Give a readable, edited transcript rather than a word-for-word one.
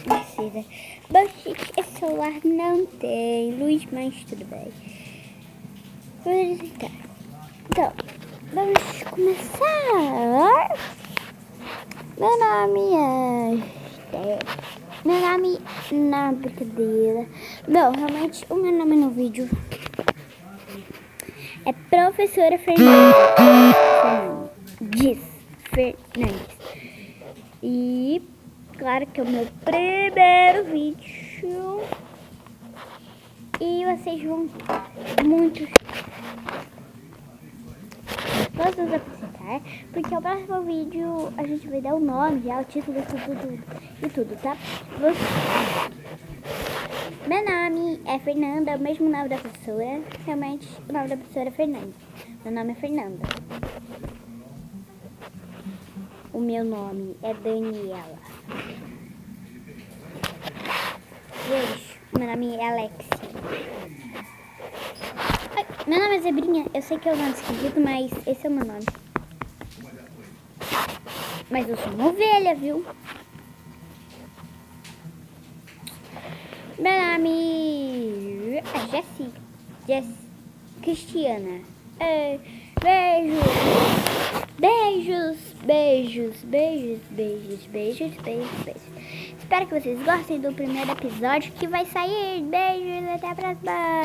Precisa. Bom, gente, esse celular não tem luz, mas tudo bem. Vamos visitar. Então, vamos começar. Meu nome é... Meu nome... Não, brincadeira. Não, realmente, o meu nome no vídeo é Professora Fernandes. E claro que é o meu primeiro vídeo. E vocês vão muito nos apresentar, porque o próximo vídeo a gente vai dar o nome, já o título e tudo, tá? Meu nome é Fernanda, o mesmo nome da professora. Realmente, o nome da professora é Fernanda. Meu nome é Fernanda. O meu nome é Daniela. Gente, meu nome é Alexia. Ai, meu nome é Zebrinha. Eu sei que é um nome esquisito, mas esse é o meu nome. Mas eu sou uma ovelha, viu? Meu nome é Jessie Cristiana. Beijos. Espero que vocês gostem do primeiro episódio que vai sair. Beijos, até a próxima.